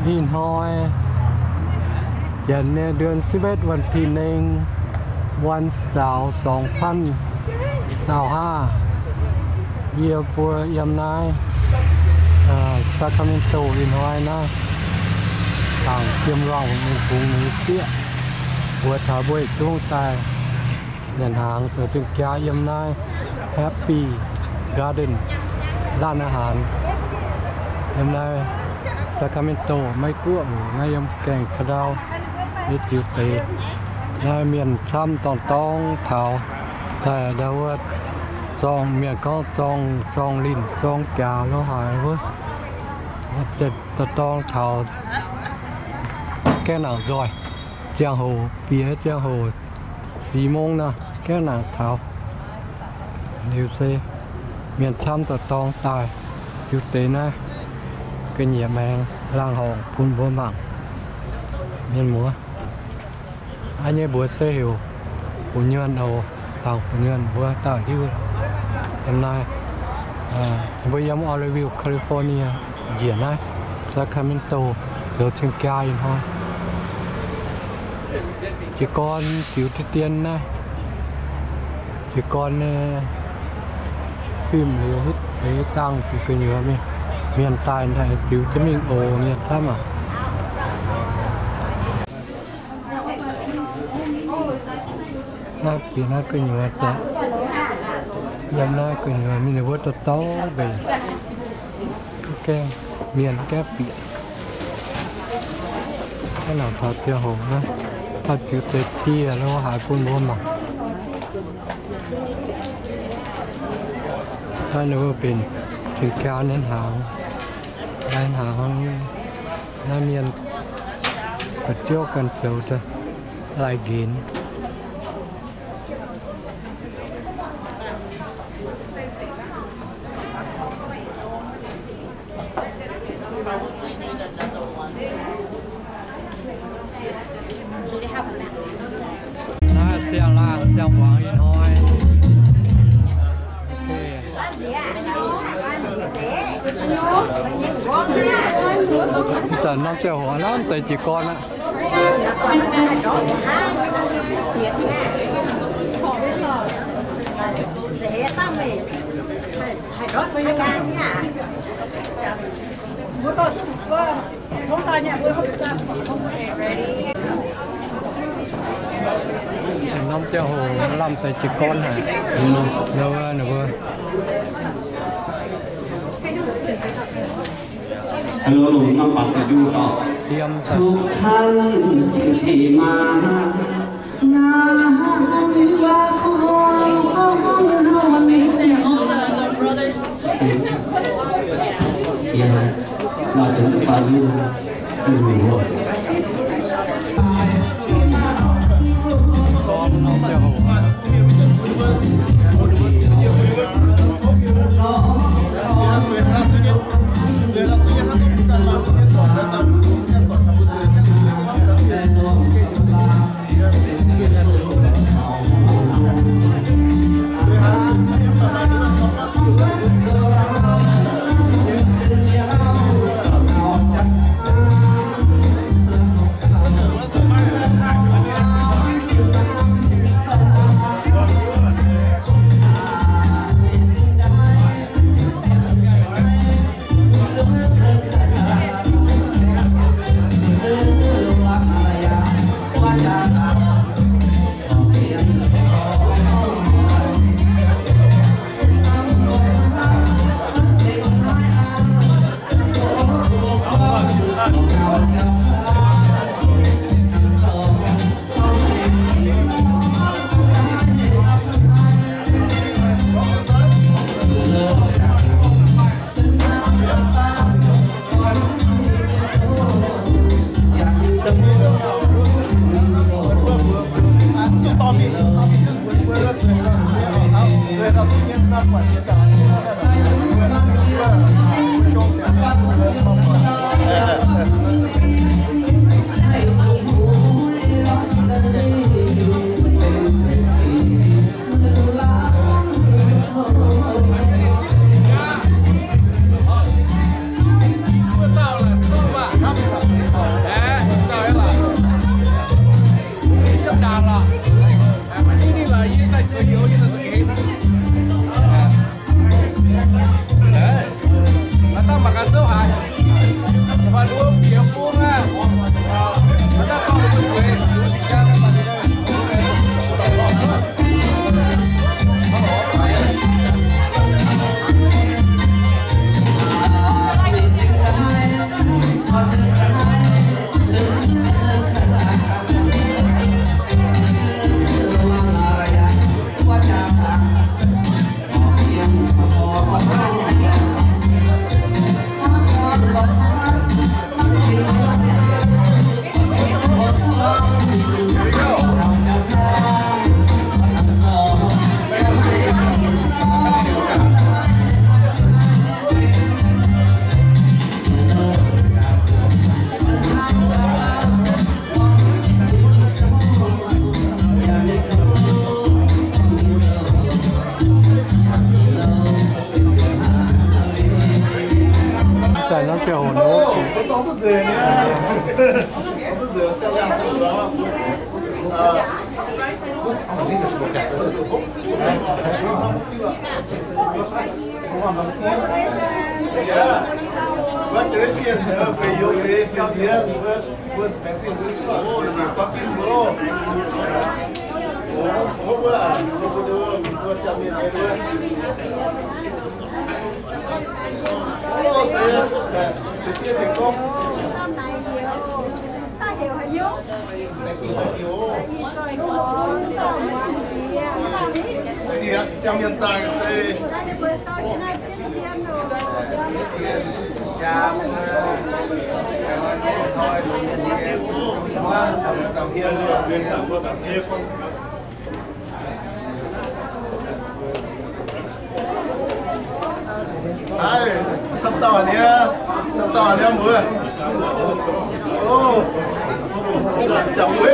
หินห้อยเดือนเดือน11วันที่1วันเสาร์2025เยี่ยปัวยำนายซาคาเมนโตหินห้อยนะต่างเตรียมร้องในกรุงนิเซียบัวถาบวยช่วงตายเดินทางไปถึงแก่ยำนายแฮปปี้การ์เด้นร้านอาหารยำนายซาคาเมนโตไม่กั้วในยำแกงกระดาวนิจิวเตนายเมียนช้ำตองเถาแต่ดาวซองเมียนก็ซองลิ้นซองกาแล้วหายเว้ยจะตองเถาแก้หนังจอยเจียงโหเปียเจียงโห4 โมงนะแก้หนังเถานิวเซเมียนช้ำตองตายจิวเตนะก็เหยียบแมงล่างหองพุ่นบัวหมังเมียนหมัวอันนี้บัวเซลปุ่นเงินเอาต่างปุ่นเงินบัวต่างที่ทำนายบัวยำออริวิลแคลิฟอร์เนียเหยียบนะซาคาเมนโตเดี๋ยวถึงแก่ยังฮะจีกอนผิวที่เตียนนะจีกอนฟิล์มหรือฮิตหรือตั้งผิวเป็นเยอะไหมเมียนตายได้ผิวจะมีโอเมียนท่ามาน่าเปลี่ยนน่าก็อยู่แต่ยังน่าก็อยู่มีในวัดโต้ไปแกเมียนแกเปลี่ยนถ้าเราทอดเที่ยวหงนะถ้าจุดเตะเที่ยแล้วหายปุ่นบัวหมักถ้าหนูเป็นถึงการเน้นหางน้าเมียนกระเจียวกันเจียวจะลายกินเสียงล่างเสียงหวังยินห้อยแต่น้องเจ้าหัวน้ำแต่จีกรนะน้ำเจ้าหัวลำแต่จีกรฮะเนื้อฮัลโหลน้องปัดกระจูต่อทุกท่านที่มางานวิวาห์ของวันนี้เชียร์มาถึงปารูอยู่หมดน้องเจ้าหัว下面站是。哎，sắp tàu nhé, sắp tàu nhé mọi người. Ô, chào quý,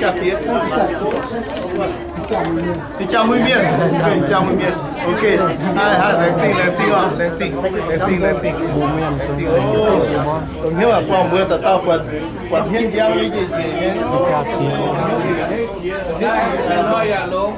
chào tiết. Thì chào mười miền, chào mười miền. Ok, hai, lên xinh. Tổng hiếu là quang bữa ta tao quần hiên giao như gì nhé. Nói à luôn.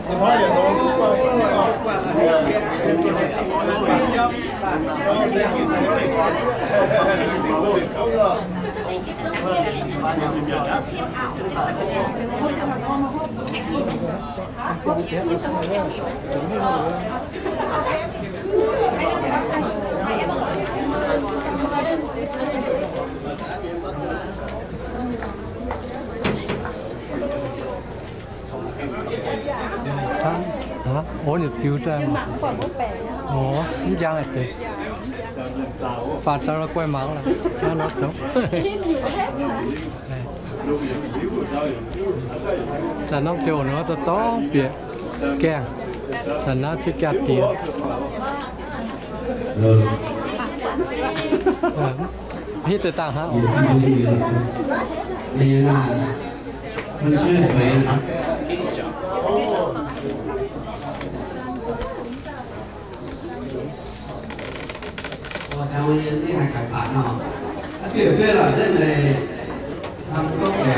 Ủa nhập chiếu trang ủa cái trang này kìa phạt cho nó quay máu là nó đúng là nó chiều nó to bịa kèn là nó thiết chặt kìa hít từ tàng hả đây là mình chưa về hả theo cái hàng cải bản nào kiểu kia là đây này thăm công nghệ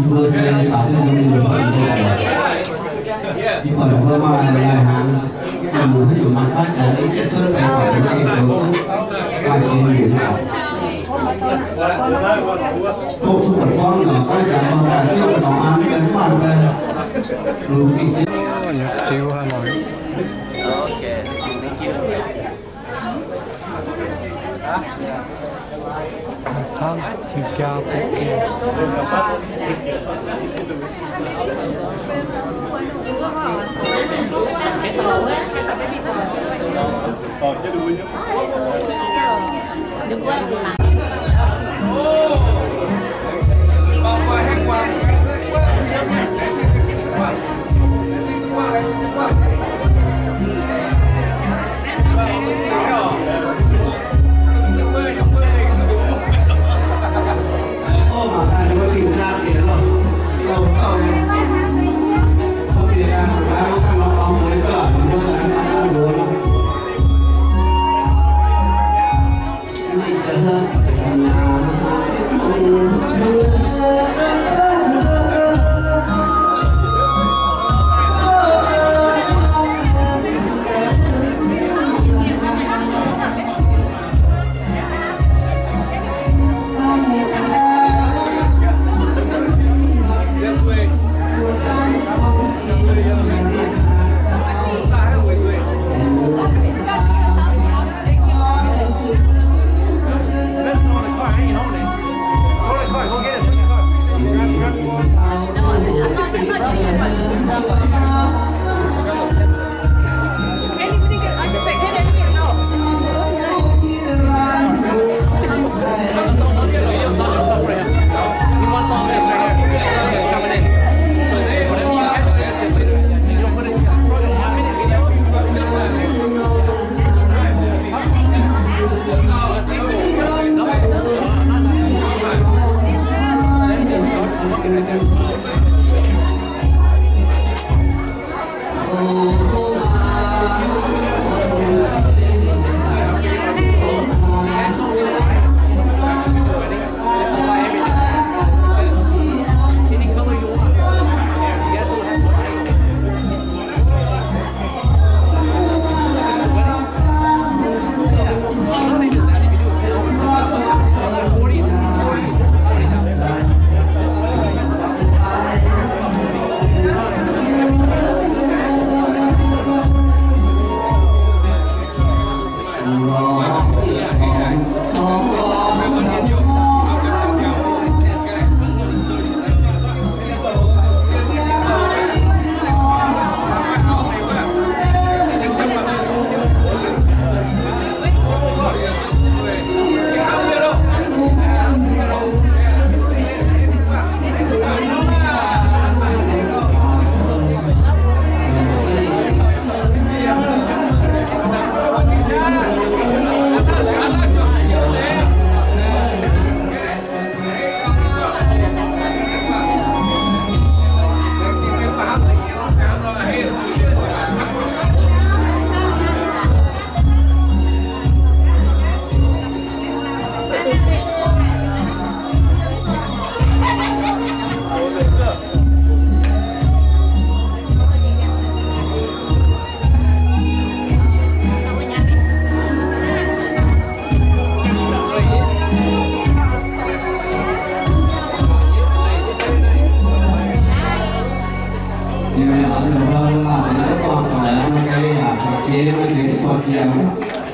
Tôi sẽ tạo ra một chỉ còn có mà dài hạn làm ví dụ mà phát triển cái số tài khoản cái số vài tiền điện nào cô số vật con là cái sản phẩm là cái đồ ăn cái số ăn đây rồi cái chiếu Hà Nội. Okay, thank you. Thăm thì cao hơn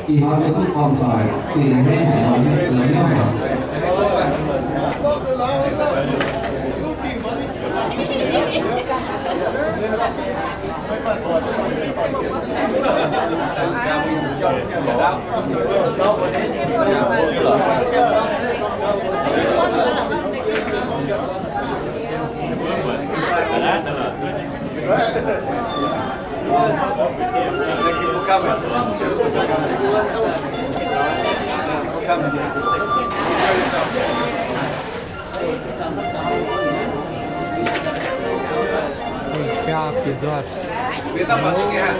Thì họ mới không còn phải thì là nên phải nói lấy nhau Kita masuk ya.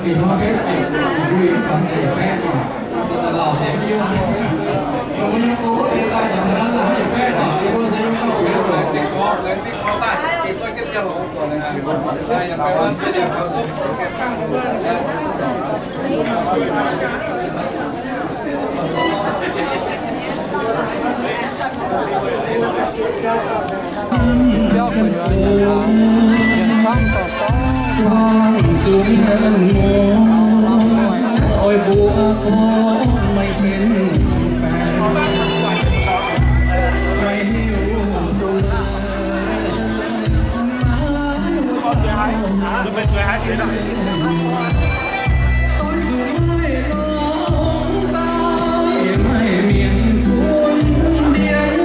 Vì hoa phép chỉ vui bằng thể phép mà làm thế kia không có cố để ta nhận ra là hay phép mà chỉ có sẽ không có được chỉ có tại thì tôi cái chiều không còn này đây là cái bên cái chiều cao su cái thang nó bên cho người nhận phong tổ quang xuống hơn ngô ôi bùa có mày bên phèn mày hiểu đúng tôi bên chơi hát thế nào mày miền cuốn điên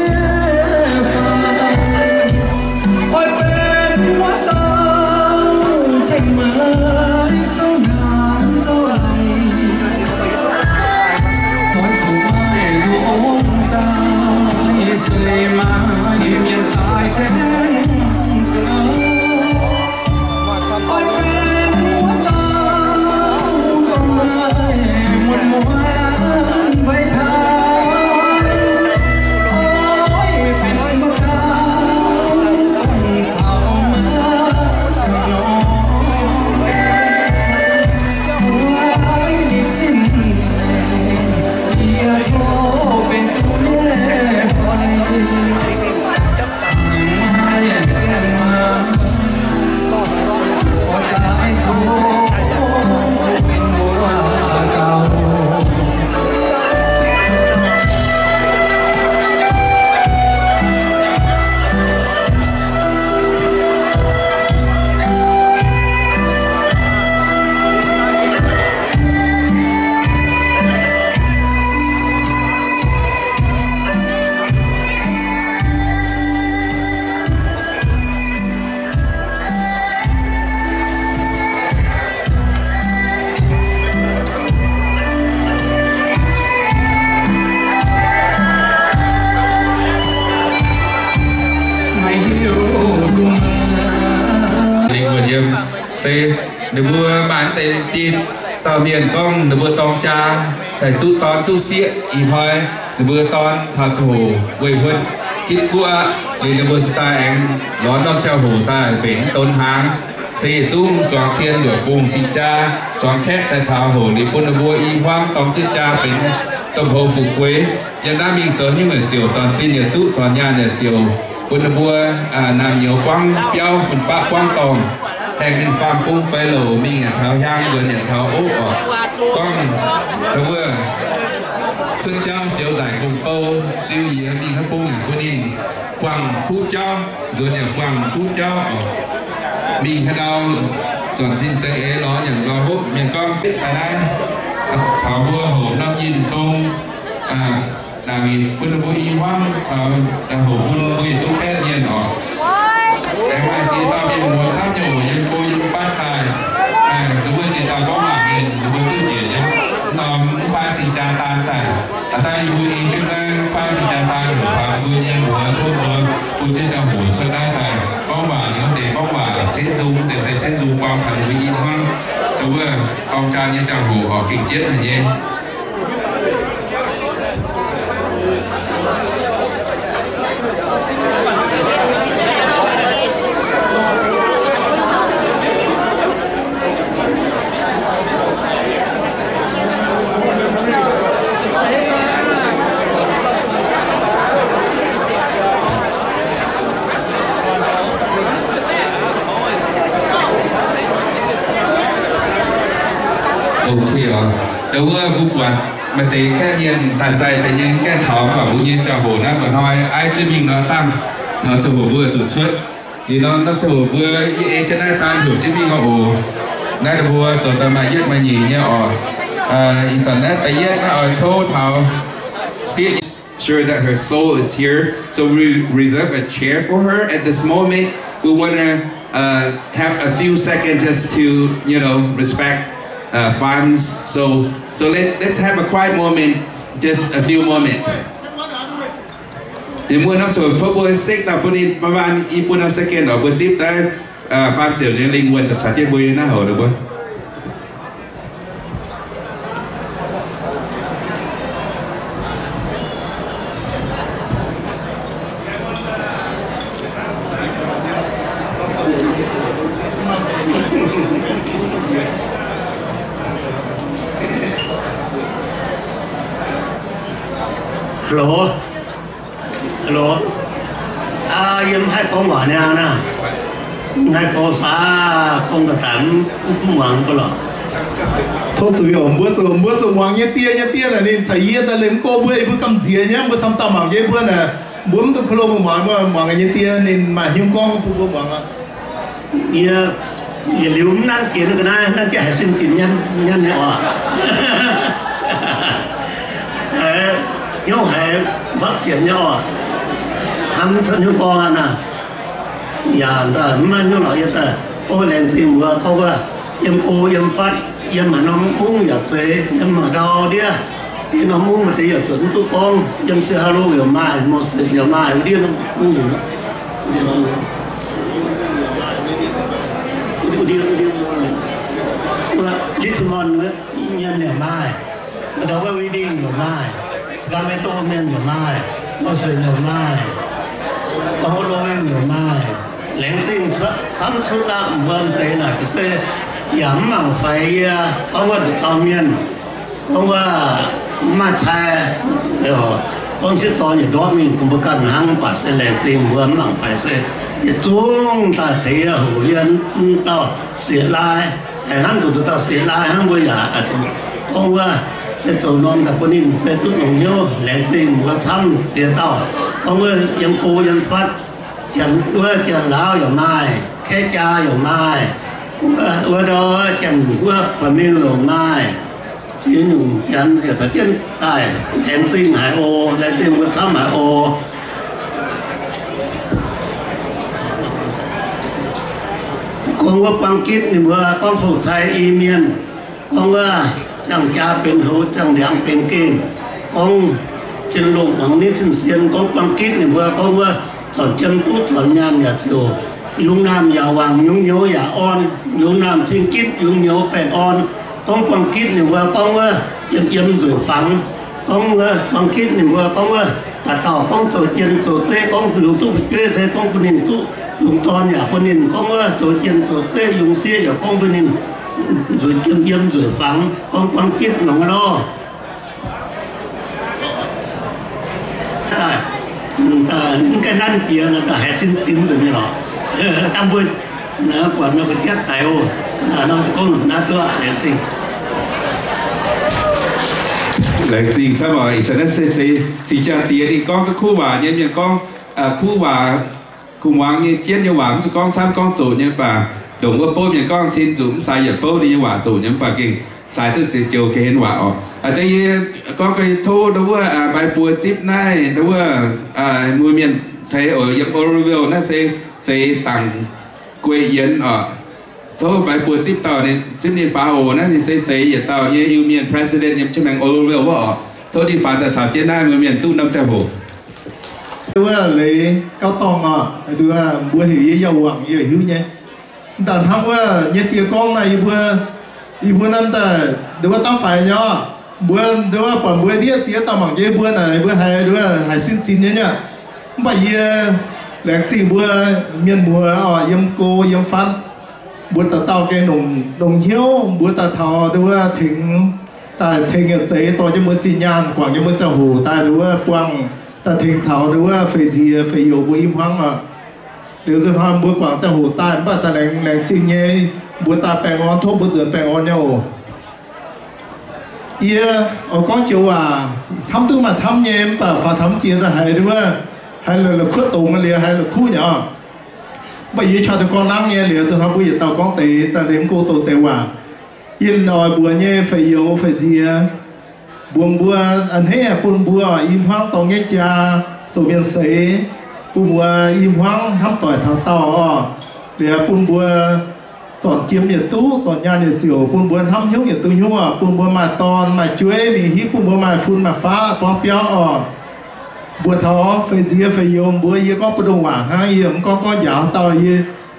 ôi bên quá tao tranh mới dấu ngàn dấu ai nói dù mai lúc ta xây mãi miền tai thế ôi bên quá tao con ơi một mùa vậy thôi ôi bên mất thao thảo mơ nói niềm xin kia vô bên tu nhé phai mai em mà ôi tại thu bên mùa cao sẽ được vừa bán tại tin tàu miền công được vừa tòng cha tại tu tón tu xịa im hơi được vừa tón thảo hồ quầy huân kít qua để được vừa style anh đón năm trao hồ tại bến tôn hán sẽ chung choáng xiên được cùng chị cha choáng khét tại thảo hồ để quân được vừa im hoang tóm tiết cha bến tổng hồ phục quế hiện đã mình chớ những người chiều tròn xin nhiều tụ tròn nhà nhà chiều quân được vừa làm nhiều quang piao phần phạ quang tòng thành hình phạm cung phê lỗ mình nhận tháo nhang rồi nhận tháo ốp ở con đúng vừa xuân trao chiếu giải cùng câu chiêu gì mình hấp cung của nhìn quảng khu trao rồi nhận quảng khu trao mình hay đâu chọn xin sẽ nó nhận lo hút miền con biết tại đây sáu vua hổ năm nhìn chung là vì quân đội y hoang sáu hổ quân đội chung kết nhiên ở em ơi chị tao bị muốn sắp nhổ nhưng cô nhưng phát tài đúng rồi chị tao có mạng mình đúng rồi tự nhiên nhé nó pha xì trà tan tại ở đây vui ý chúng ta pha xì trà tan của phạm vui nhân của thôn rồi vui trên dòng hổ cho đây này có bảo những để có bảo chết dung để sẽ chết dung qua phần vui y hoang đúng rồi con trai như chàng hổ họ kinh chết là nhé đâu vừa vụ quạt mà tế khen nhiên tại dạy tại nhiên khen tháo và vụ nhiên chào hổ nó còn hỏi ai trên mình nó tăng tháo chào hổ vừa chủ xuất thì nó chào hổ vừa ý trên này tăng hiểu trên mình họ hổ này là vừa cho ta mà yết mà nhỉ nha ở internet tại yết nó ở thô tháo sure that her soul is here so we reserve a chair for her at this moment we want to have a few seconds just to respect farms. So let's have a quiet moment, just a few moments. Thì mua năm rồi thôi bôi xích là bôi đi mà bạn im bôi năm second ở bôi zip tới farm sale liên linh quân thật sát chết bôi nó hở được bôi. Hello. Em hai con gọi nè hai con xa con ta tạm cũng mặn có lọ. Thôi rồi bữa rồi hoàng nhé tia là nên thấy yên là lên cô bữa cầm gì nhá bữa xong tao mảng cái bữa này bữa tôi không lo mà hoàng nhé tia nên mà hiếm con bữa hoàng à. Giờ liệu năng kia được cái này năng kia xin chỉ nhân nhỏ. Nhau hệ bắt chuyện nhau hắn thân nhau con à nhà ta mà nhau nói vậy ta cô lên xin vừa cô ba em cô em phát em mà nó muốn giặt xe em mà đau đi thì nó muốn mà tí ở chuẩn tụi con em sẽ hello giờ mai một sự giờ mai đi nó muốn đi little one nữa nhân giờ mai mà đâu có đi giờ mai làm cái tôm nhân giờ mai một sự giờ mai bao lâu giờ mai lén xin sắm số làm vân thế là cái xe giảm bằng phải ông có được tàu miền ông có mà chạy rồi con sẽ to như đó mình cũng cần hàng把xe lén xin vân bằng phải xe chúng ta thấy hữu viên tao xịt lại hắn tụi tao xịt lại hắn bây giờ ông có sẽ trộn non tập quân sẽ tốt đồng nhau lén xin một trăm xịt tao ông có dân cô dân phát chẳng qua chẳng lão giờ mai khai cha giờ mai qua đó chẳng qua và miêu giờ mai chỉ dùng chẳng giờ thật chân tài lén xin hải ô lén xin một trăm hải ô conว่าปังคิดนี่ว่าต้องฝึกใช้อีเมียนconว่าจังยาเป็นหูจังเดียงเป็นเกณฑ์conเชิญลงของนี้ถึงเสียนconปังคิดนี่ว่าconว่าถอนจังตู้ถอนงานอย่าเที่ยวยุงน้ำอย่าวางยุงโยอย่าอ่อนยุงน้ำชิงคิดยุงโยแปลงอ่อนconปังคิดนี่ว่าconว่าจังเอี่ยมจุดฝังconว่าปังคิดนี่ว่าconว่าแต่ต่อ con จุดเย็นจุดเซ่ con อยู่ตู้ไปเกลือเซ่ con เป็นตู้dùng con nhà con nên con rồi tiền rồi xe dùng xe nhà con bên nên rồi yếm rồi phẳng con kiếp nó đó ta cái nan kia là ta hay xin rồi như đó tam bươn nó còn nó cái chết tài ô là nó con nó tua để xin lại gì sao mà sẽ nó sẽ chỉ cho tiền thì con cái khu bà nhân con khu bà cùng hoàng như chiến như hoàng cho con xăm con chủ như bà đúng có bố như con xin dũng sai giờ bố đi như hòa chủ như bà kinh sai cho chiều cái hiện hòa chơi con cái thô đúng không bài bùa chip này đúng không mùi miền thấy ở dòng Orville nó sẽ tặng quê yên ở số bài bùa chip tàu này chip đi phá ổ nó thì sẽ chơi giờ tàu như yêu miền president như chip bằng Orville bỏ thôi đi phá tại sao trên này mùi miền tu năm trăm hồ đứa lấy cao tòng đứa bữa thì giàu hoàng như vậy hữu nhé但他们也提供了一部那的đứa tao phải nhá đứa còn bữa đi chỉ tao bằng cái bữa này bữa hai đứa hai xin chín nhá bây giờ lẽ gì bữa miền bữa yếm cô yếm phát bữa tao cái đồng hiếu bữa tao thọ đứa thỉnh tại thỉnh cái giấy tôi cho bữa chi nhàn quảng cho bữa chào hồ tại đứa quăng ta thỉnh thảo đứa phải gì phải yêu bữa im hoang điều dân hoa bữa quảng chào hồ tại bắt ta lén chi nhé bữa ta bèn on thuốc bữa giờ bèn on nhau ở con chiều thăm tư mà thăm nhé và thăm kia là hay là khuất tùng liền hay là khu nhỏ bây giờ cho tụi con lắng nghe liền tụi bây giờ tao con tệ ta đến cô tổ tệ yên nói bữa nhé phải yêu phải gì buông bữa anh hết buông bữa im hoang tao nghe cha rồi miền sấy buông bữa im hoang thăm tỏi thảo tàu để buông bữa chọn chiếm nhiệt tú chọn nhà nhiệt chiều buôn buôn thăm hiếu nhiệt tu nhua buôn buôn mà tòn mà chuối mì hít buôn buôn mà phun mà phá quang béo buôn tháo phải dìa phải dùng buôn gì có bờ đồng hoàng ha gì có giáo tàu gì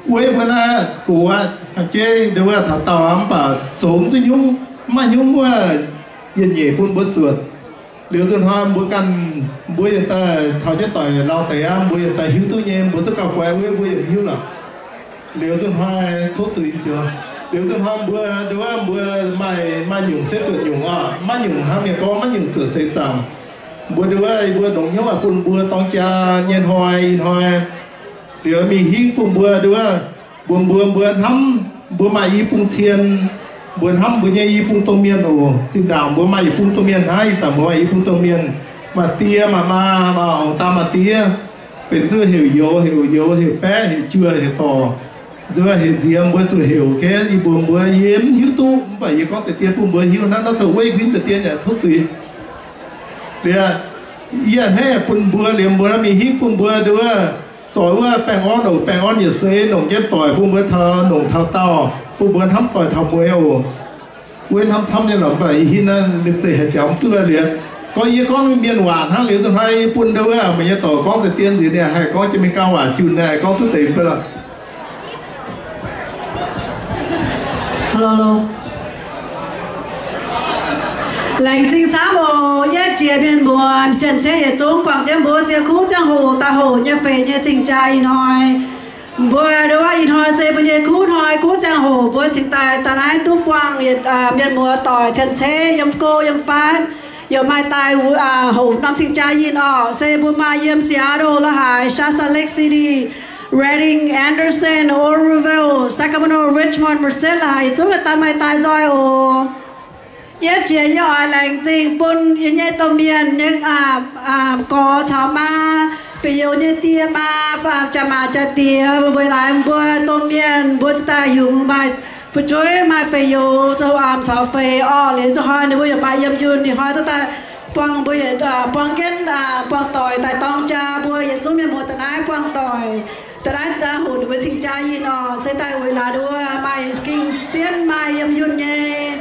uế buôn à của chế đâu là thảo tàu ấm bảo sống tu nhung mà nhung qua yên nhẹ buôn buôn chuột liều dân hoa buôn căn buôn hiện tại thảo chết tỏi lao tỏi am buôn hiện tại hiếu tu nhẹ buôn tất cả quay uế buôn hiện hiếu là liều dân hoa thuốc gì chưa liều dân hoa buôn đâu buôn mai nhung xếp chuột nhung mai nhung ham miệng có mai nhung chuột xếp chẳng buôn đâu buôn đồng hiếu à buôn tông cha nhân hoài liều mi hiếu buôn đâu buôn thắm buôn mai y buôn xiên buôn hâm buôn nhây buôn tô miên ồ tin đào buôn mai buôn tô miên hay chẳng buôn mai buôn tô miên mà tia mà ta mà tia bên chưa hiểu bé hiểu chưa hiểu tò chưa hiểu diêm buôn chưa hiểu cái buôn yếm hiếu tu bởi có thể tiền buôn hiếu nó sẽ quay quyến từ tiền để thuốc gì để yên hay buôn liền buôn mi hiếu buôn đứa rồiว่าแปลงอ้อนอย่าเซ่หนุ่มเย็บต่อยพุ่งเมื่อเธอหนุ่มเท้าเต้าพุ่งเมื่อทำต่อยทำมวยโอ้เว้นทำยังหลังไปหินนั่นนึกเสียแถวตัวเลยก็ยี่ก้อนเมียนหวานทั้งเหลือสุดท้ายปุ่นเด้อไม่ใช่ต่อก้อนแต่เตี้ยนสิเนี่ยให้ก้อนจะมีก้าวหวานจุนเนี่ยก้อนทุกเต็มไปละฮัลโหลlành chính sáng bộ nhất chia biên buồn chân chế để trốn quảng chân bố chia khú trang hồ ta hồ nhà phê nhà trình trai in hỏi bố đối in hỏi xe bố nhà khú hỏi khú trang hồ bố trình tài ta nói túc quang miền mùa tỏi chân chế yếm cô yếm phán giờ mai tài hồ năm trình trai in xe bố mai yếm Seattle là hải Shasta Lake City Reading Anderson Oroville Sacramento Richmond Merced là hải chúng là ta mai tài rồi nhất chia nhỏ lành trình bún yên nhẹ tôm miền nhưng có cháo ma phải yêu như tia ma và cha tia với lại bữa tôm miền bữa ta dùng bài bữa chuối mà phải yêu cho cháo phải lấy cho hai nếu bây bài yếm yun thì hai ta quăng bây giờ quăng kiến quăng tỏi tại tông cha bây giờ chúng mình một tờ nái quăng tỏi tờ nái đã hồn được với sinh cha gì nó sẽ tại với là đua bài kinh tiến bài yếm yun nhé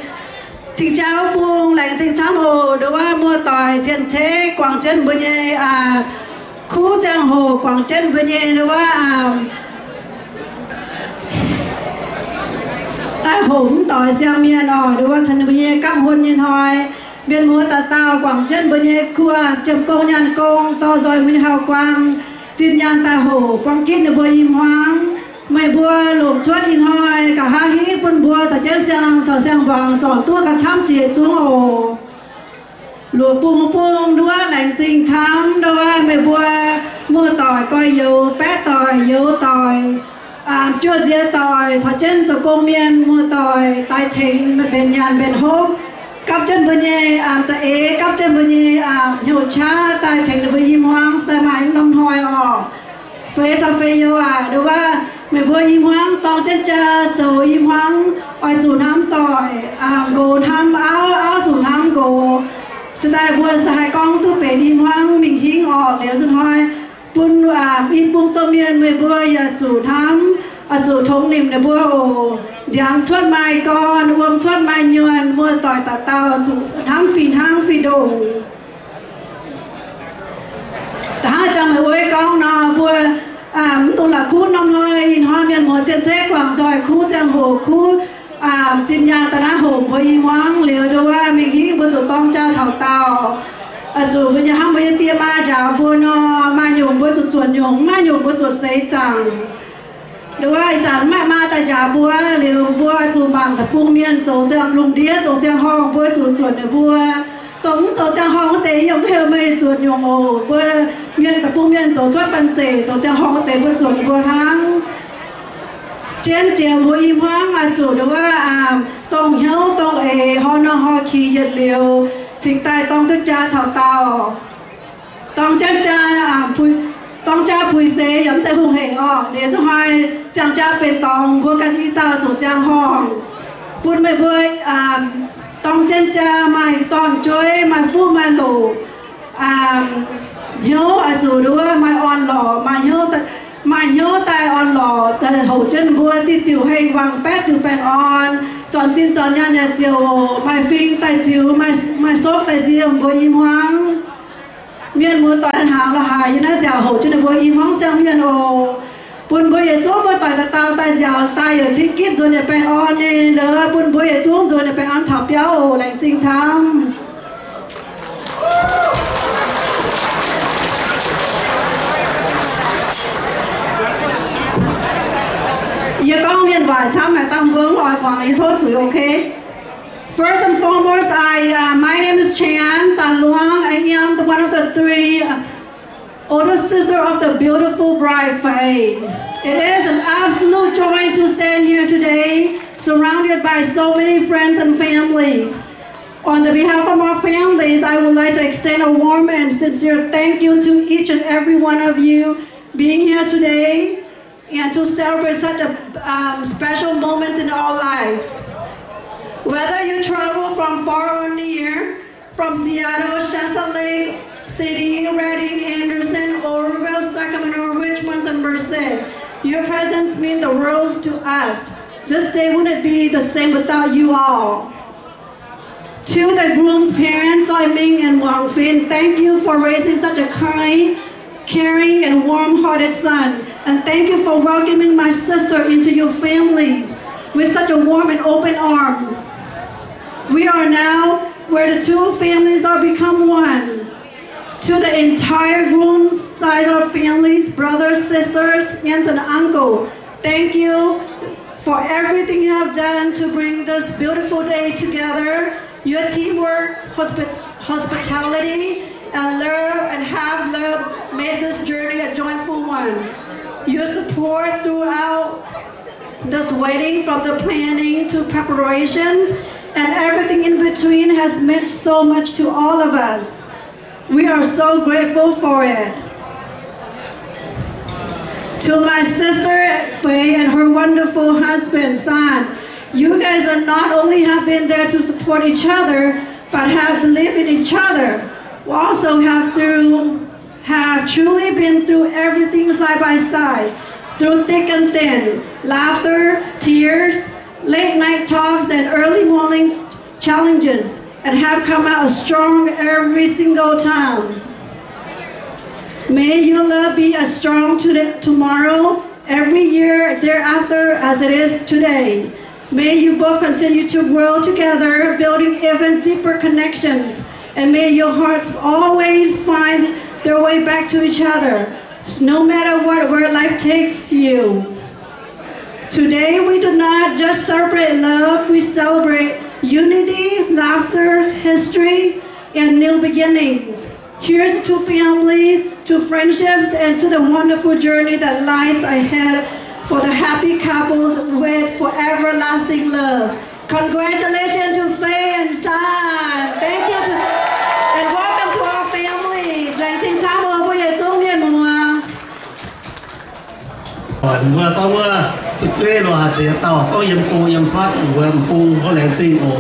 chính cháu buông lạnh chính cháu hồ đối với mua tỏi tiền chế quảng chân bên nhé khu trang hồ quảng chân bên nhé đối với ta hổm tỏi xeo miên đối với thần bên nhé cắm hôn nhân hỏi biên mua ta tao quảng chân bên nhé cua chấm công nhàn công to rồi mới hào quang xin nhàn ta hồ quảng kín được bơi im hoang mày bùa lụm chuột in hỏi cả hai hí bún bùa thật chết sang vàng chọn tua cả trăm chỉ xuống hồ lụa bung đua lạnh trình thắm đâu mày bùa mua tỏi coi dầu bé tỏi dầu tỏi chưa dĩa tỏi thật chân cho công miên mua tỏi tai thính bên nhàn bên hốp cắp chân bên nhẹ cha ế cắp chân bên nhẹ nhiều cha tai thính với im hoang sai mãi năm hỏi phê cho phê yêu đâu mày vừa im hoang tòng chân cha rồi im hoang oi chủ nam tỏi gồ nam áo chủ nam gồ sự đại vừa hai con tu bể im hoang mình hing liều dân hỏi bún im bung tôm miên mày vừa chủ nam chủ thống niệm để vừa giang chuột mai con uống chuột mai nhuần mua tỏi tạt tàu chủ nam phìn hang phi đồ ta chẳng mày vừa con nó vừa tôi là khu năm hơi hoa miền một trên xe quảng tròi khu giang hồ khu trên nhà ta đã hồn với im hoang liều đâu mình nghĩ bữa chủ tông cha thảo tàu chủ bây giờ ham bây tia ma chảo bữa nó ma nhung bữa chủ chuột nhung ma nhung bữa chuột sấy chẳng đâu chẳng ma ta chảo bữa liều bữa chủ bằng tập buông miên chủ giang lùng đĩa chủ giang hong bữa chủ chuột để bữa tống chủ giang hong tế giống heo mây chuột nhung ồ bữa miền tập buông miền chỗ chốt ban chế chỗ trang hong tế bữa chuột bữa tháng trên chiều bữa im hoang chủ đó tông hiếu tông ho nó ho khí nhiệt liều sinh tai tông tức cha thảo tàu tông chân cha tông cha pui xế giống sẽ hùng hệ liền cho hai chàng cha bên tông bữa căn y tao chỗ trang hong buôn mày bơi tông chân cha mày toàn chơi mày phu mày lổ hiếu chủ đứa mai on lò mai hiếu mà nhớ tay on lò tại hậu chân bua ti tiểu hay vàng pet tiểu bèn on chọn xin chọn nhà nhà chiều mai phim tay chiều mai sốt tay chiều bua im hoang miền muốn toàn hàng là hài như nó chào hậu chân bua im hoang sang miền ồ buồn bơi ở chỗ bơi tại tao tại chào tay ở trên kít rồi này bèn on này lỡ buồn bơi ở chỗ rồi này bèn on thảo béo lạnh chính tham Yêu con miền vải chăm mẹ tam vương loại quảng ý thôi chửi okay. First and foremost, my name is Chan Luang. I am one of the three older sister of the beautiful bride Faye. It is an absolute joy to stand here today, surrounded by so many friends and families. On the behalf of our families, I would like to extend a warm and sincere thank you to each and every one of you being here today and to celebrate such a special moment in our lives. Whether you travel from far or near, from Seattle, Shasta Lake City, Redding, Anderson, Oroville, Sacramento, Richmond, and Merced, your presence means the world to us. This day wouldn't be the same without you all. To the groom's parents, Choi Ming and Wang Fin, thank you for raising such a kind, caring, and warm-hearted son. And thank you for welcoming my sister into your families with such a warm and open arms. We are now where the two families are become one. To the entire groom's side of families, brothers, sisters, aunts, and uncle, thank you for everything you have done to bring this beautiful day together. Your teamwork, hospitality, and love and have love made this journey a joyful one. Your support throughout this wedding, from the planning to preparations and everything in between, has meant so much to all of us. We are so grateful for it. To my sister Faye and her wonderful husband San, you guys are not only have been there to support each other, but have believed in each other. We also have truly been through everything side by side, through thick and thin, laughter, tears, late night talks, and early morning challenges, and have come out strong every single time. May your love be as strong tomorrow, every year thereafter as it is today. May you both continue to grow together, building even deeper connections, and may your hearts always find their way back to each other, no matter where life takes you. Today we do not just celebrate love, we celebrate unity, laughter, history, and new beginnings. Here's to family, to friendships, and to the wonderful journey that lies ahead for the happy couples with forever lasting love. Congratulations to Faye and San. Thank you and welcome to our families. Lành tình chào mừng quý vị trong miền mùa. Mưa có mưa, thực tế là sẽ tàu có yếmปูyếm phát, yếmปูcó lẽ gì ồ.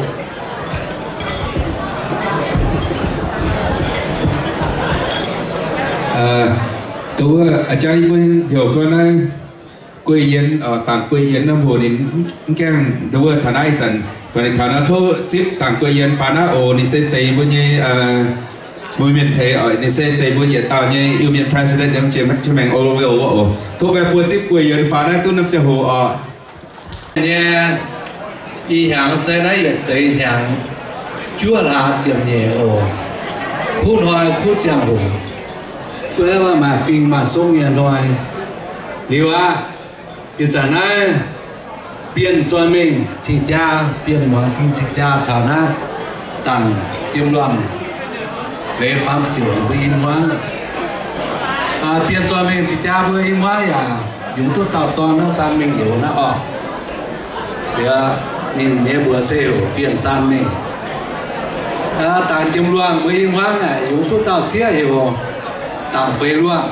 Tôi ở đây bây giờ con anh quê yên ở tàng quê yên năm hồ đến keng tôi thằng ai chẳng và thằng nó thôi tiếp tàng quê yên phá nó ồ đi sẽ chạy bây nhiêu mùi miền thế ở đi sẽ chạy bây nhiêu tao như yêu miền president em chỉ mất cho mình Oroville ồ thôi về buổi tiếp quê yên phá nó tôi nằm chơi hồ ở nha y hàng xe đấy chạy hàng chúa là chuyện nhẹ ồ hút hoài hút chào hồ quê mà phim mà sông nhà hoài điều à bây giờ này biến cho mình chỉ cha biến mà phim chỉ cha sao na tặng tiêm loạn để phạm sửa với in hóa biến cho mình chỉ cha với in hóa à dùng thuốc tạo toàn nó san mình hiểu nó ọ thì nhìn nhé bữa sẽ hiểu biến san mình tặng tiêm loạn với in hóa này dùng thuốc tạo xía hiểu tặng phê loạn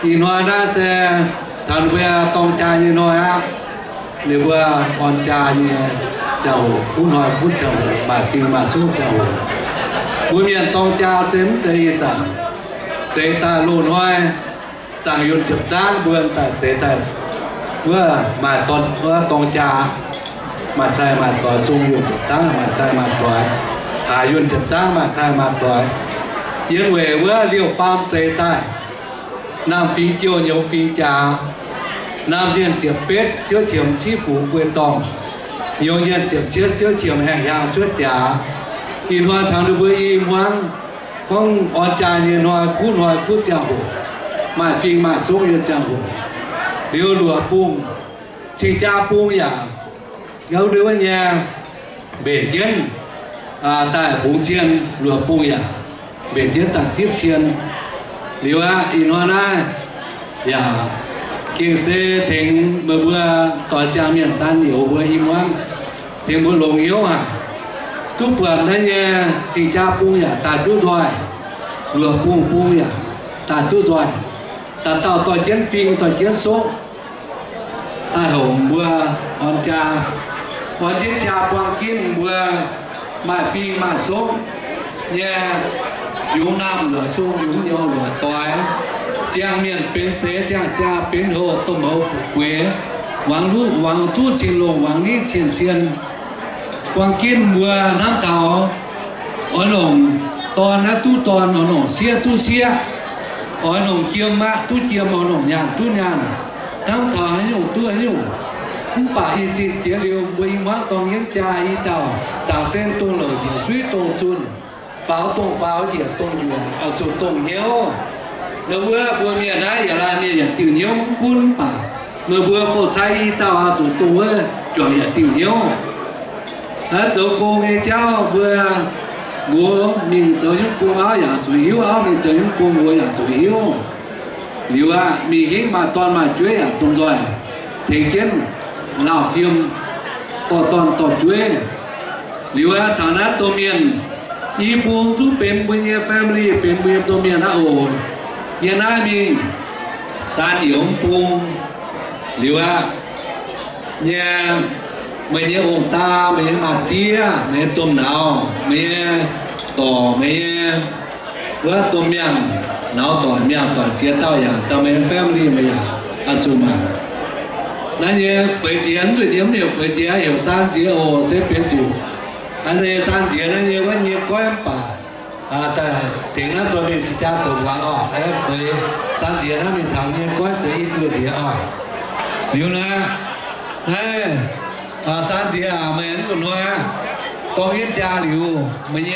in hóa nó sẽ thằng bây tông cha như nói á nếu bây con cha như giàu phun hỏi phun giàu bài phim mà suốt giàu cuối miền tông cha xém chơi chẳng chơi ta lùn hoài chẳng yun chụp trang buồn tại chế tại vừa mà toàn vừa tông trà mà sai mà tỏi chung yun chụp trang mà sai mà tỏi hà yun chụp trang mà sai mà tỏi yên về vừa liều farm chế tại nam phi tiêu nhiều phi trà nam điền chiệp pết siêu chiếm chi phủ quyền tòng nhiều nhân chiệp siêu chiếm hàng hàng suốt trà in hoa thằng được với im hoang con on trà như hoa cút chào mà phi mà xuống như chào điều lụa bung chỉ cha bung ya gấu đứa nhà bể chiến tại phú chiên lụa bung ya bể chiến tại chiếc chiên liu in hoa na ya kinh xe thành bữa tỏi xa miền san nhiều bữa im hoang thành bữa lồng yếu tu buồn đấy nha chỉ cha bung ya ta tu rồi lụa bung ya ta tu rồi ta tạo tỏi chiến phim tỏi chiến số ta hồng bữa on chiến cha quang kim bữa mà phim mà số nha yếu nam lửa xuống yếu nhau lửa tỏi trang miền bên xế trang cha bên hồ tôm hậu quế hoàng chú chín lồng hoàng ní chín xiên quang kim mùa nam thảo ở nồng toàn á tu toàn ở nồng xia tu xia ở nồng kiêm mã tu kiêm ở nồng nhàn tu nhàn nam thảo ấy nồng tu ấy nồng không phải ý chí chế liều với hóa toàn những cha ý tàu trả sen tôn lời địa suy tôn chun pháo địa tôn nhiều ở chỗ tôn hiếu nếu bữa miền ấy là miền tiểu nhiêu quân bà nếu bữa phổ sai ý tàu ở chỗ tôn ấy chọn địa tiểu nhiêu ở chỗ cô nghe cháu bữa mình cho những cô áo nhà chủ yếu áo mình cho những cô ngồi nhà chủ yếu liệu mình hiện mà toàn mà chuối tôn rồi thì kiến lão phim toàn chuối liệu chẳng là tô miền y buông giúp bên bên family bên bên tô miền đã ổn hiện nay mình san yếu buông liệu nhà mấy nhà ông ta mấy mặt tia mấy tôm nào mấy tỏi mấy bữa tôm miền nào tỏi miền tỏi chia tao ya tao mấy family mấy ăn chung mà nãy giờ phải chiến rồi điểm nhiều phải chiến hiểu san chiến ồ sẽ biến chủ anh đây san chiến nãy giờ có nhiều có em bà tại tiếng nó cho mình chỉ cha từ vàng ấy phải san chiến nó mình thằng nhiều có chỉ ít người gì điều này này san chiến mình còn nói con biết cha liu mấy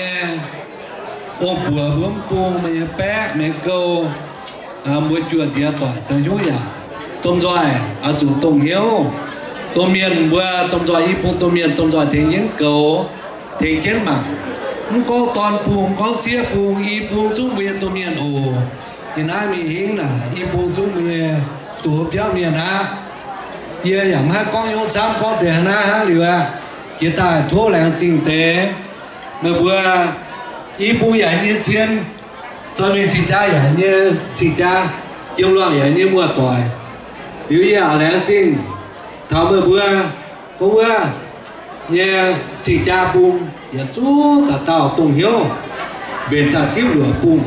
ô bùa bướm buông mấy bé mấy câu mỗi chuyện gì tỏi chơi chú ya tôm giỏi ở chủ tôm hiếu tôm miền bữa tôm giỏi ít tôm miền tôm giỏi thì những cầu thì kết mà không có toàn buông có xía buông ít buông xuống miền tôm miền ồ thì nay mình hiến là ít buông xuống miền tủ béo miền kiaอย่างhai con yêu sam con tiền na liu kita ta thua làng kinh tế mà bữa ít buông vậy như chiên cho mình chỉ cha vậy như chỉ cha chiêu loạn vậy như mua tỏi nếu như làng kinh thảo bữa có bữa như chỉ cha buông giờ chú ta tao tung hiếu bên ta chiếu lửa buông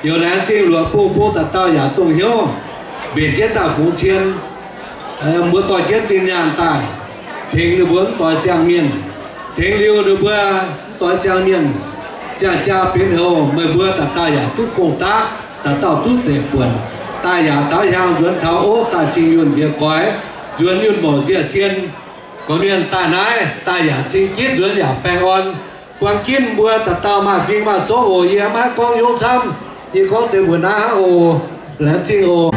giờ làng kinh lửa buông ta tao giờ tung hiếu bên chết ta phú chiên mua tỏi chết trên nhà tài thình được bướng tỏi sang miền thình liêu được bữa tỏi sang miền cha biến hồ mời bữa ta ta giả tút công tác ta tao tút dễ buồn ta giả tao hàng chuẩn tháo ố ta trình yuan dễ cõi chuẩn yuan bỏ dễ xiên có miền ta nái ta giả trình kiết chuẩn giả bèn on quang kim bữa ta tao mà phim mà số hồ ye má con yếu xăm thì có tiền buồn á hồ là trình hồ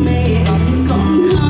Mẹ con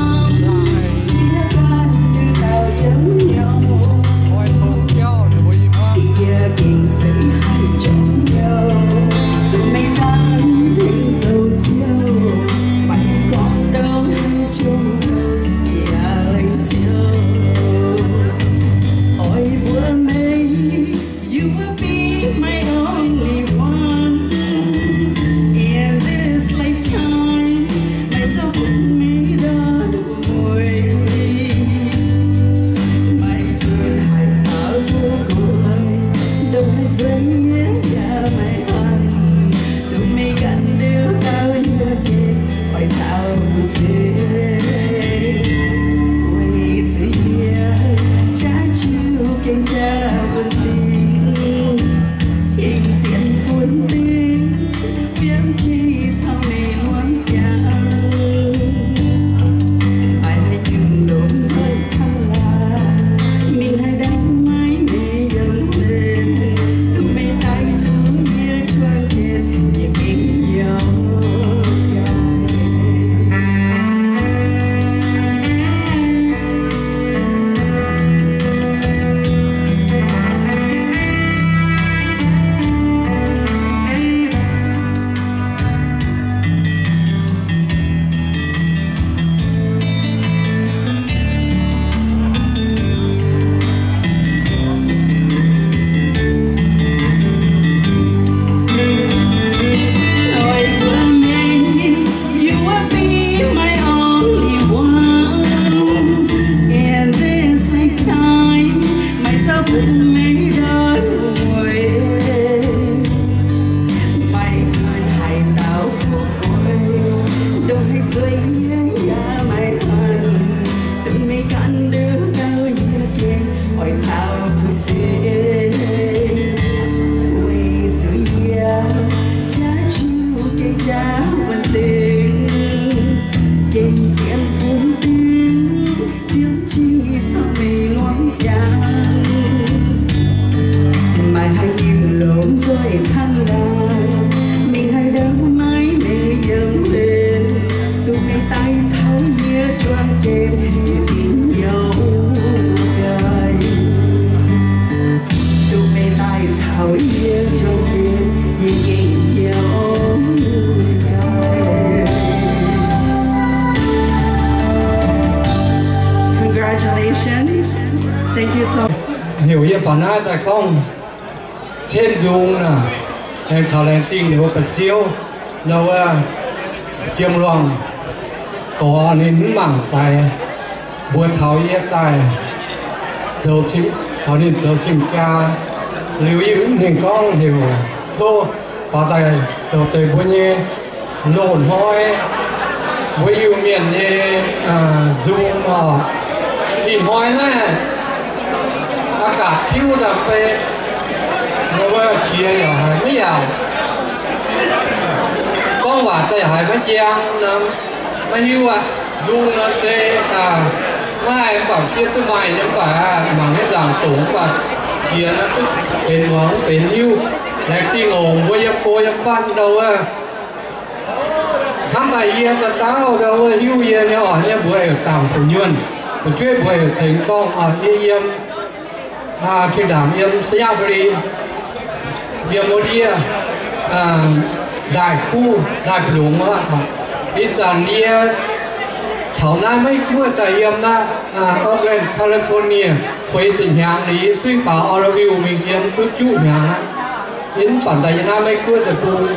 phản ai tại không trên dùng nè em thảo lên trình để có chiếu đâu chiêm loang có nên mảng phải buồn thảo yết tài dấu chim thảo nên dấu chim ca lưu ý nên con hiểu thô và tại dấu tới buôn nhé nổn hoi với yêu miền như dùng nó nhìn hoi nè cả thiếu đam mê nó với chia nhỏ hai mấy giàu con và tay hai mấy giang mấy yêu dùng nó sẽ mai bảo chia tới mai nhưng phải bằng cái dạng tủng và chia nó tức bền vững bền yêu lại chi ngồn với cô văn đâu thăm bài yên tận tao đâu yêu yên nhỏ nhé buổi ở tạm phủ nhuần một chuyện buổi ở thành công ở yên trên đảo yên sẽ giao đi yên một đi đại khu đại đúng ít dần đi thảo na mấy cua tại yên na Oakland California quay tình hàng lý suy phá Oroville mình yên chút chút hàng á đến bản đại na mấy cua tại cùng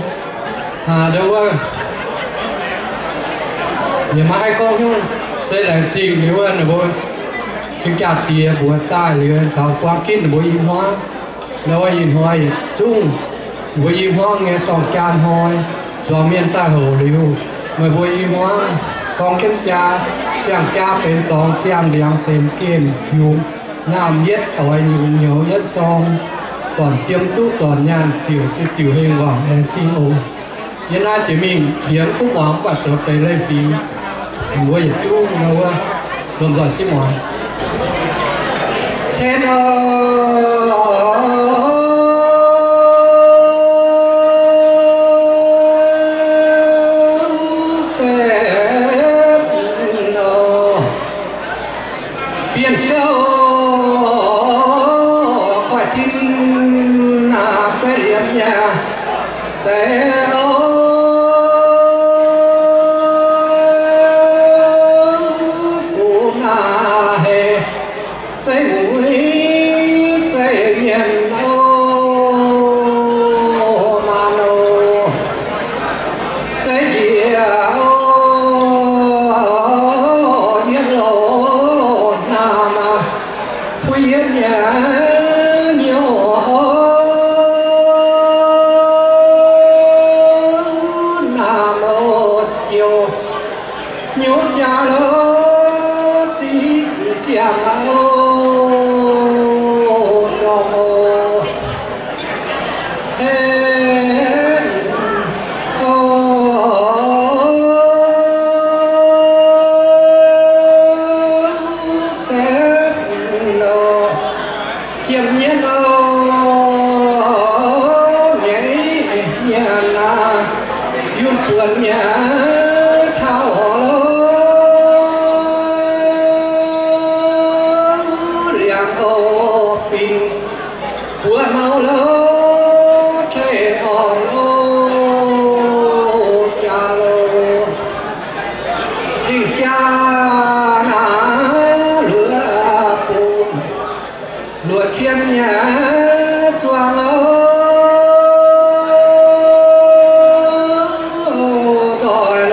đâu nhưng mà hai con không sẽ là gì nếu là bố chúng ta tiền bố tai liền thảo quan kín bố im hoa đâu im hoa chung bố im hoa nghe toàn can hoa do miền ta hồ liu mà bố im hoa con kiến cha chàng chaเป็นตองchàngเลี้ยงเต็มเกมอยู่น้ำเย็ดเอาไว้อยู่เหนียวยัดซองสอนเตรียมตู้สอนงานจิ๋วจิ๋วเฮงหวังแรงจริงโอ้ยันน่าจะมีเขียนคู่หวังปัดสดไปเลยฟีหัวอย่าจู้นะว่าลมสอดจิ้มหวานเช่นtôi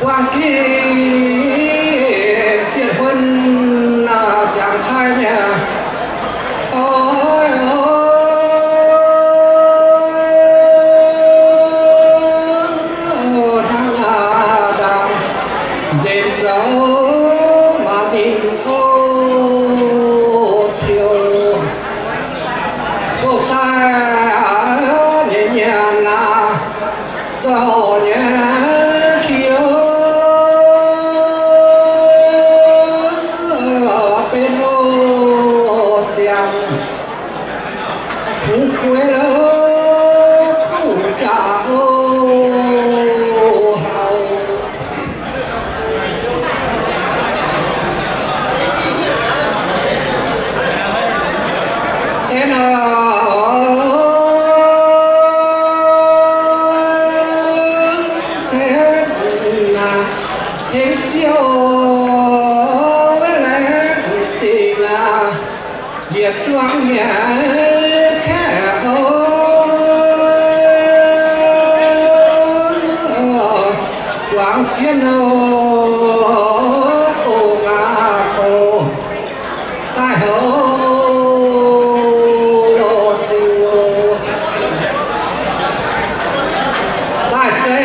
quan kia xiên quân chàng trai nhà ôi thằng đàn dệt dấu mà tình ô chiều cô trai nhẹ nhàng cho nhẹ choáng nhà khẽ choáng kiến ô ngà cô tai hô lộ chiều tai chế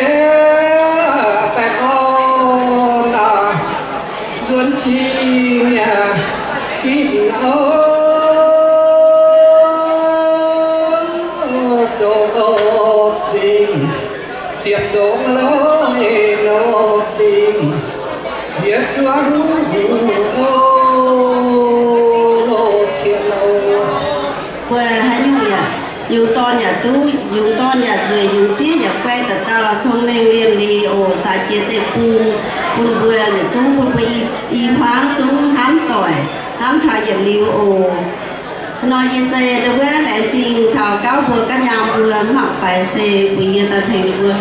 bè con chuôn chi nhà kín âu chiếc trống lối nô trình viết choáng lô chiên lô quê hay nhung nhà dùng to nhà tu dùng to nhà rồi dùng xía nhà quay tờ tờ xong lên liền đi ồ xài chia tê bùn bùa để chúng bùn bùi y khoáng chúng hám tỏi hám thảo dầm liu ồ nói như xe đâu á lại trình thảo cáo vừa các nhà vừa học phải xe vì ta thành vừa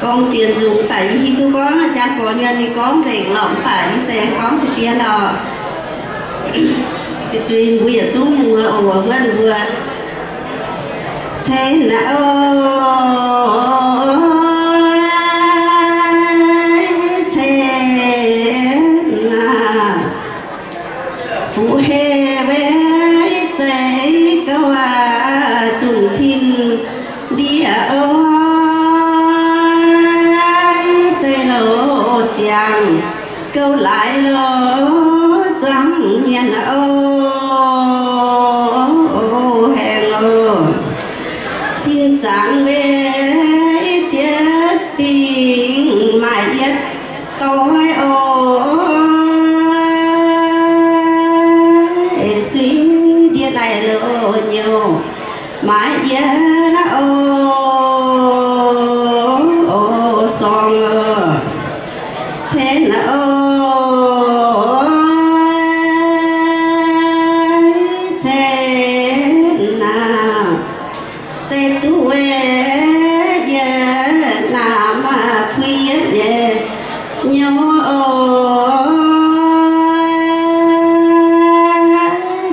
con tiền dùng phải khi tôi có cha có nhân đi có thể lỏng phải xe có thì tiền đó thì chuyện bây giờ chúng những người ồ gần vừa xe là xe là phụ hệ về chạy câu chun thiên đi ơi chạy lỗ chàng câu lại lỗ trắng nhiên ô hẹn ô thiên sáng về chết phiền mãi nhất tối ô suy địa lại lộ nhiều mãi giờ nó ô son trên trên nào trên tuổi giờ làm khuyết về nhớ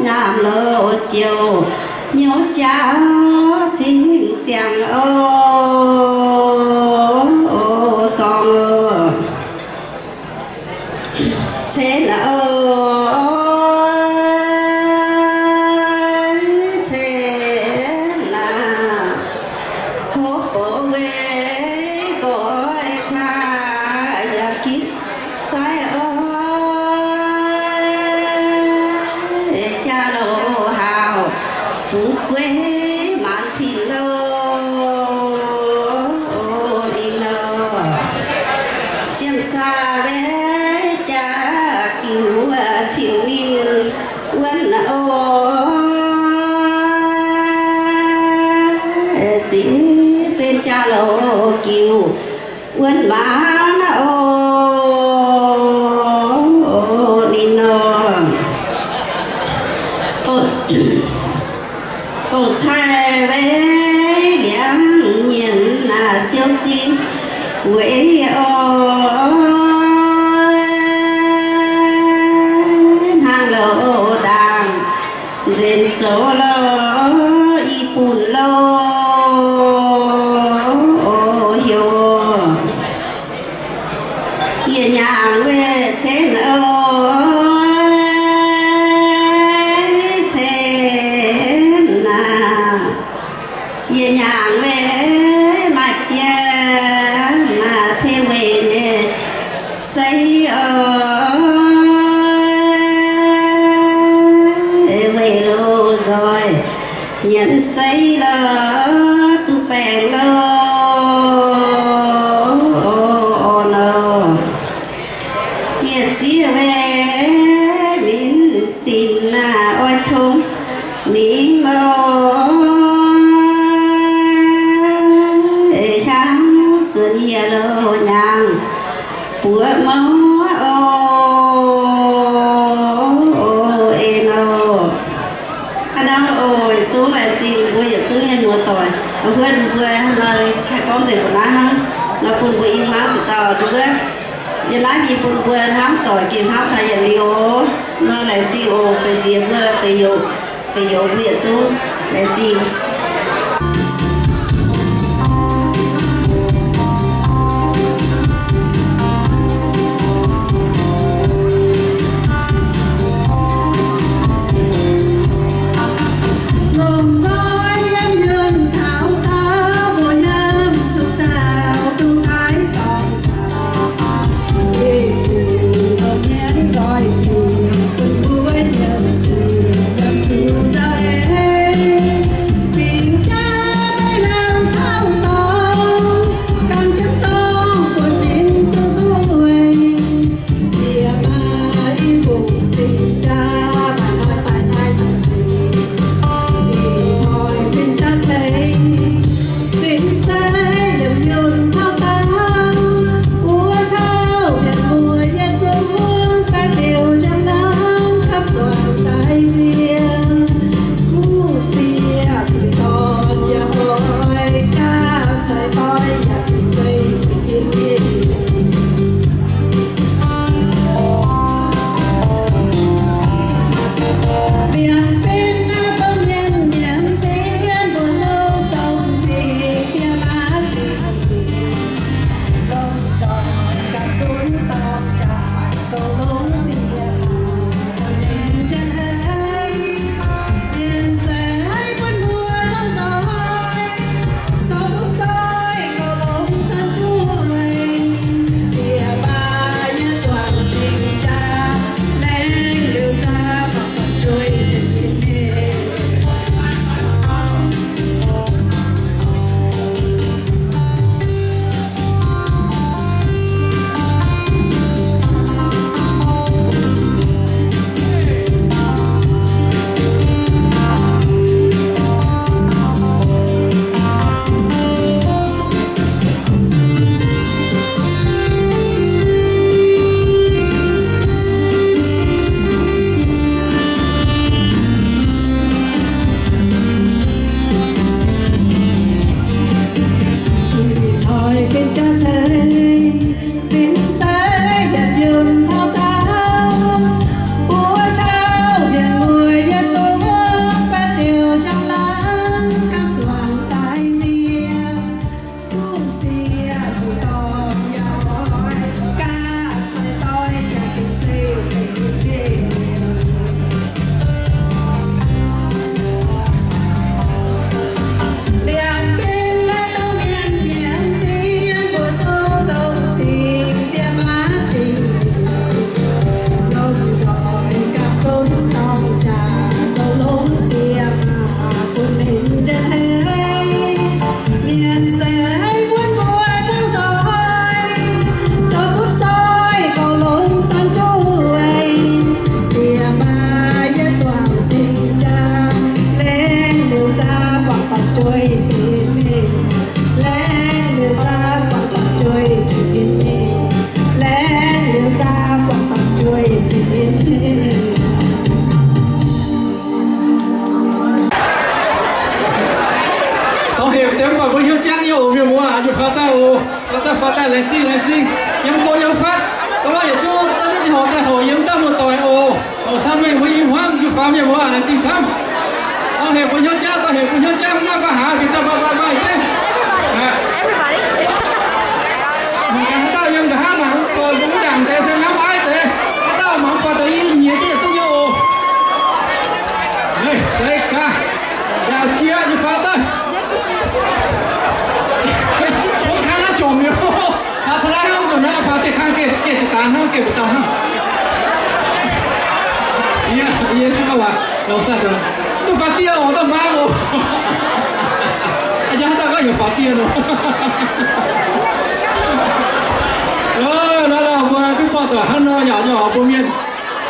làm lộ chiều nhớ cháu chính chàng son sẽ là sẽ là hốt bộ về gọi khoa và kiếp trái ơi cha lộ hào phú quê mà thì lâu đi lâu xem xa bé cứu chịu niên quân ô chỉ bên cha lộ cứu quân bán ô nín phụ trai bé điểm nhìn là siêu chi quê ô lô đàn dền số lô y bùn lô hiểu nhẹ nhàng về trên ơi trên nhẹ nhàng về mặt mà theo về nhẹ xây về lâu rồi nhận xây là tu bèn lâu chia về mình chỉ là ôi không ní mơ sáng xuân ye lô nhàng bữa mơ ô eno anh đang ôi chú là chị bây giờ chú nghe mùa tỏi ở huyện vừa là hai con rể của nó nó buồn bụi má của tao được giờ nói gì buồn buồn hám tỏi kiến hám thay giờ liều nó lại chi ô phải gì vừa phải dầu viện chú lại chi Everybody. kể từ tàn ha kể từ tàu ha iya nó các bạn đâu sao rồi tôi phát tiền ở tao mang rồi anh ta có nhiều phát tiền rồi đó là vừa cái bọn tuổi hắn nó nhỏ nhỏ của miền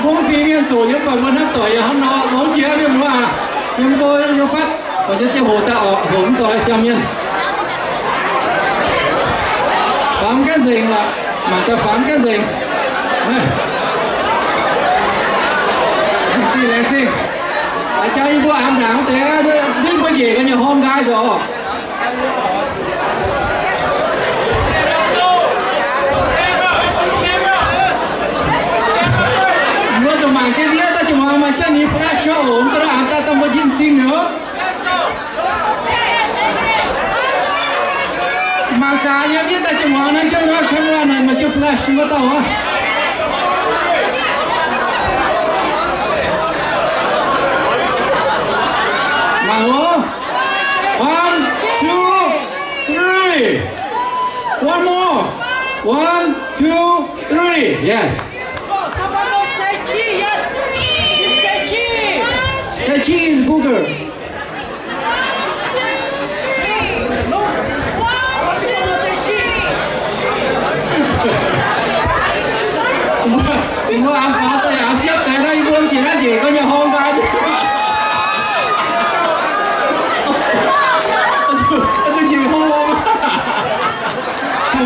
bông phi miền chủ những bọn bên hấp tuổi hắn nó bóng chia miền nữa à nhưng tôi yêu phát và chân xe hồ tạo hỗn tuổi xem miền phám cái gì là mà ta phám cái gì lên xin cho ibu am tháng thế nhưng có gì có nhiều hôm gai rồi nó cho mảng cái đĩa ta cho mà chân đi flash show ổn cho nó am ta tâm có xin nữa mà giá như biết ta cho nó chơi camera này mà chơi flash có tàu á Hello? 1, 2, 3. One more. 1, 2, 3. Yes. Someone don't say cheese yet. Say cheese. Say cheese, booger. No. Someone don't say cheese. Mua ăn phá tôi áo xếp tới đây buông chỉ là gì có nhiều hôm cái chứ.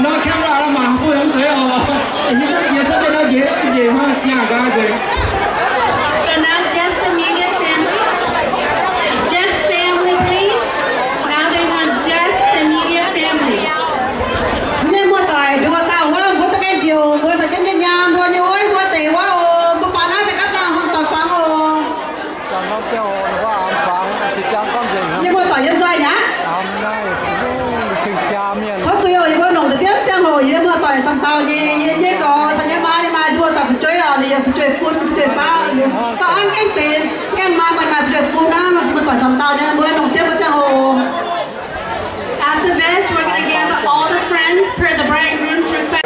Nó camera là mà không em thấy những cái gì sẽ nó gì ha nhà ga gì. So now just immediate family. Just family, please. Now they want just immediate family. Nên mua tỏi được mà tao quá mua cái chiều mua sao chân nhà mua nhiều ơi mua tiền quá mua phá nó thì các nào không tỏi phá ô. Còn nó kêu là ăn phá thì chẳng có gì. Nhưng mua tỏi dân doanh nhá. Thôi chơi rồi bữa nồng tiếp trang hồi với mưa tỏi trong tàu như có sang nhà mai đi mai đua tập chơi ở thì chơi phun chơi phá ăn cái mai mà chơi phun á mà mưa tỏi trong tàu nên bữa nồng tiếp với trang hồ. After this, we're going to gather all the friends per the bridegroom's request.